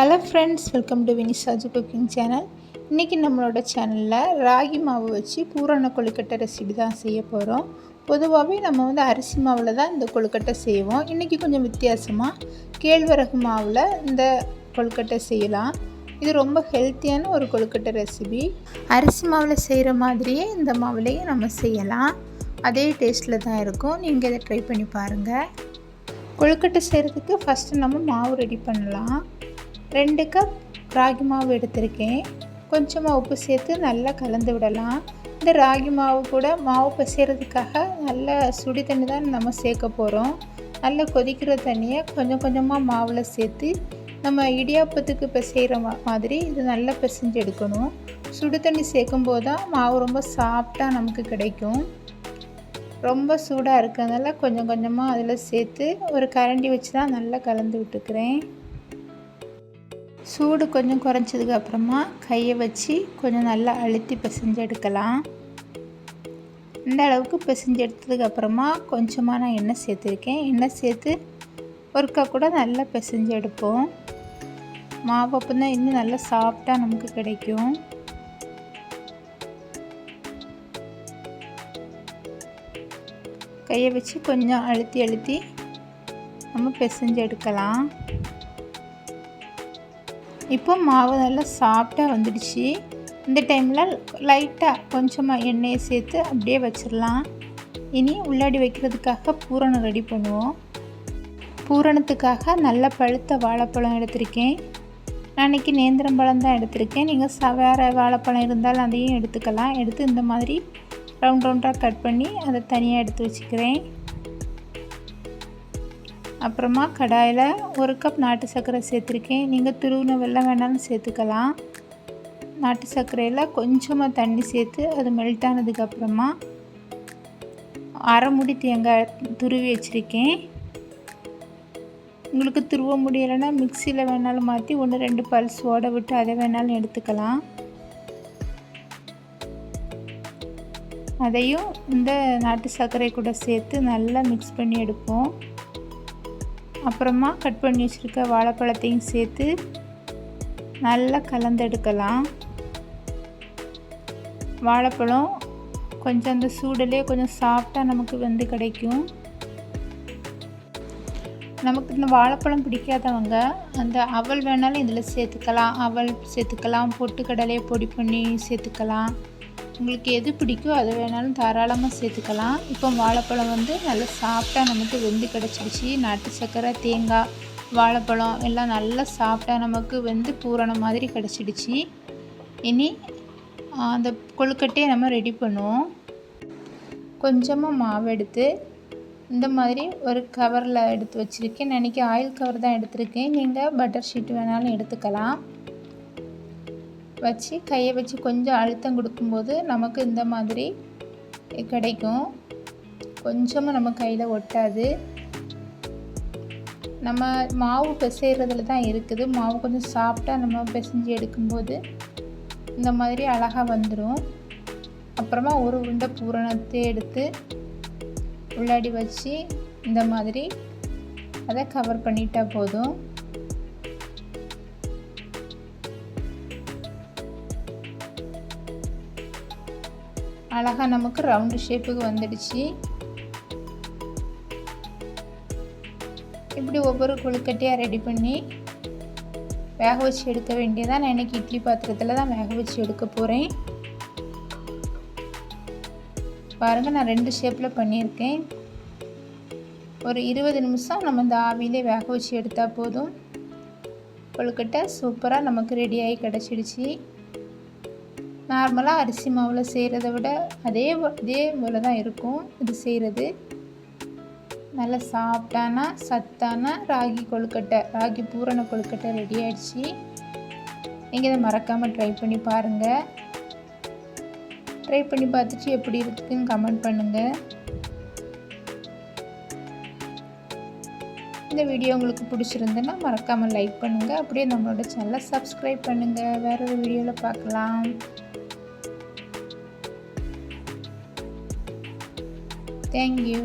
Hello friends, welcome to Vinishaju cooking channel. இன்றைக்கி நம்மளோட சேனலில் ராகி மாவு வச்சு பூரண கொழுக்கட்டை ரெசிபி தான் செய்ய போகிறோம். பொதுவாகவே நம்ம அரிசி மாவில் தான் இந்த கொழுக்கட்டை செய்வோம். இன்றைக்கி கொஞ்சம் வித்தியாசமாக கேழ்வரகு மாவில் இந்த கொழுக்கட்டை செய்யலாம். இது ரொம்ப ஹெல்த்தியான ஒரு கொழுக்கட்டை ரெசிபி. அரிசி மாவில் செய்கிற மாதிரியே இந்த மாவுலேயும் நம்ம செய்யலாம். அதே டேஸ்ட்டில் தான் இருக்கும். நீங்கள் இதை ட்ரை பண்ணி பாருங்கள். கொழுக்கட்டை செய்கிறதுக்கு ஃபஸ்ட்டு நம்ம மாவு ரெடி பண்ணலாம். 2 கப் ராகி மாவு எடுத்திருக்கேன். கொஞ்சமாக உப்பு சேர்த்து நல்லா கலந்து விடலாம். இந்த ராகி மாவு கூட மாவு பிசைகிறதுக்காக நல்ல சுடி தண்ணி தான் நம்ம சேர்க்க போகிறோம். நல்லா கொதிக்கிற தண்ணியை கொஞ்சம் கொஞ்சமாக மாவில் சேர்த்து நம்ம இடியாப்பத்துக்கு பிசைகிற மாதிரி இது நல்லா பிசைஞ்சு எடுக்கணும். சுடு தண்ணி சேர்க்கும் போது தான் மாவு ரொம்ப சாஃப்டாக நமக்கு கிடைக்கும். ரொம்ப சூடாக இருக்கிறதுனால கொஞ்சம் கொஞ்சமாக அதில் சேர்த்து ஒரு கரண்டி வச்சு தான் நல்லா கலந்து விட்டுக்கிறேன். சூடு கொஞ்சம் குறைஞ்சதுக்கு அப்புறமா கையை வச்சு கொஞ்சம் நல்லா அழுத்தி பிசைஞ்சு எடுக்கலாம். இந்த அளவுக்கு பிசைஞ்சு எடுத்ததுக்கு அப்புறமா கொஞ்சமாக நான் எண்ணெய் சேர்த்துருக்கேன். எண்ணெய் சேர்த்து ஒருக்கா கூட நல்லா பிசைஞ்சு எடுப்போம். மாவு அப்போ தான் இன்னும் நல்லா சாஃப்டாக நமக்கு கிடைக்கும். கையை வச்சு கொஞ்சம் அழுத்தி அழுத்தி நம்ம பிசைஞ்சு எடுக்கலாம். இப்போ மாவு நல்லா சாஃப்டாக வந்துடுச்சு. இந்த டைமில் லைட்டாக கொஞ்சமாக எண்ணெயை சேர்த்து அப்படியே வச்சிடலாம். இனி உள்ளாடி வைக்கிறதுக்காக பூரணம் ரெடி பண்ணுவோம். பூரணத்துக்காக நல்ல பழுத்த வாழைப்பழம் எடுத்திருக்கேன். நான் இன்றைக்கி நேந்திரம்பழம் தான் எடுத்திருக்கேன். நீங்கள் வேறு வாழைப்பழம் இருந்தாலும் அதையும் எடுத்துக்கலாம். எடுத்து இந்த மாதிரி ரவுண்ட் ரவுண்டாக கட் பண்ணி அதை தனியாக எடுத்து வச்சுக்கிறேன். அப்புறமா கடாயில் 1 கப் நாட்டு சர்க்கரை சேர்த்துருக்கேன். நீங்கள் துருவின வெல்லம் வேணாலும் சேர்த்துக்கலாம். நாட்டு சர்க்கரையில் கொஞ்சமாக தண்ணி சேர்த்து அது மெல்ட் ஆனதுக்கப்புறமா அரை மூடி தேங்காய் துருவி வச்சுருக்கேன். உங்களுக்கு துருவ முடியலைன்னா மிக்சியில் வேணாலும் மாற்றி 1-2 பல்ஸ் ஓட விட்டு அதை வேணாலும் எடுத்துக்கலாம். அதையும் இந்த நாட்டு சர்க்கரை கூட சேர்த்து நல்லா மிக்ஸ் பண்ணி எடுப்போம். அப்புறமா கட் பண்ணி வச்சுருக்க வாழைப்பழத்தையும் சேர்த்து நல்லா கலந்தெடுக்கலாம். வாழைப்பழம் கொஞ்சம் அந்த சூடிலே கொஞ்சம் சாஃப்டாக நமக்கு வந்து கிடைக்கும். நமக்கு இந்த வாழைப்பழம் பிடிக்காதவங்க அந்த அவல் வேணாலும் இதில் சேர்த்துக்கலாம். அவல் சேர்த்துக்கலாம், பொட்டுக்கடலையை பொடி பண்ணி சேர்த்துக்கலாம். உங்களுக்கு எது பிடிக்கோ அதை வேணாலும் தாராளமாக சேர்த்துக்கலாம். இப்போ வாழைப்பழம் நல்லா சாஃப்டாக நமக்கு வெந்து கிடச்சிடுச்சு. நாட்டு சர்க்கரை, தேங்காய், வாழைப்பழம் எல்லாம் நல்லா சாஃப்டாக நமக்கு வெந்து பூரண மாதிரி கிடச்சிடுச்சு. இனி அந்த கொழுக்கட்டையை நம்ம ரெடி பண்ணுவோம். கொஞ்சமாக மாவு எடுத்து இந்த மாதிரி ஒரு கவரில் எடுத்து வச்சுருக்கேன். நான் இன்றைக்கி ஆயில் கவர் தான் எடுத்திருக்கேன். நீங்கள் பட்டர் ஷீட் வேணாலும் எடுத்துக்கலாம். வச்சு கையை வச்சு கொஞ்சம் அழுத்தம் கொடுக்கும்போது நமக்கு இந்த மாதிரி கிடைக்கும். கொஞ்சமாக நம்ம கையில் ஒட்டாது. நம்ம மாவு பிசைகிறதுல தான் இருக்குது. மாவு கொஞ்சம் சாஃப்டாக நம்ம பிசைஞ்சு எடுக்கும்போது இந்த மாதிரி அழகாக வந்துடும். அப்புறமா ஒரு உருண்டை பூரணத்தை எடுத்து உள்ளாடி வச்சு இந்த மாதிரி அதை கவர் பண்ணிட்டா போதும். அழகாக நமக்கு ரவுண்டு ஷேப்புக்கு வந்துடுச்சு. இப்படி ஒவ்வொரு கொழுக்கட்டையாக ரெடி பண்ணி வேக வச்சு எடுக்க வேண்டியதான். நான் இன்றைக்கி இட்லி பாத்திரத்தில் தான் வேக வச்சு எடுக்க போகிறேன். பாருங்கள், நான் 2 ஷேப்பில் பண்ணியிருக்கேன். ஒரு 20 நிமிஷம் நம்ம இந்த ஆவியிலே வேக வச்சு எடுத்தால் போதும். கொழுக்கட்டை சூப்பராக நமக்கு ரெடியாகி கிடச்சிடுச்சு. நார்மலாக அரிசி மாவில் செய்கிறத விட அதே போல் தான் இருக்கும் இது செய்கிறது. நல்ல சாஃப்டான சத்தான ராகி கொழுக்கட்டை, ராகி பூரண கொழுக்கட்டை ரெடி ஆகிடுச்சு. நீங்கள் இதை மறக்காமல் ட்ரை பண்ணி பாருங்கள். ட்ரை பண்ணி பார்த்துட்டு எப்படி இருக்குதுன்னு கமெண்ட் பண்ணுங்கள். இந்த வீடியோ உங்களுக்கு பிடிச்சிருந்துன்னா மறக்காமல் லைக் பண்ணுங்கள். அப்படியே நம்மளோட சேனலை சப்ஸ்கிரைப் பண்ணுங்கள். வேறு ஒரு வீடியோவில் பார்க்கலாம். Thank you.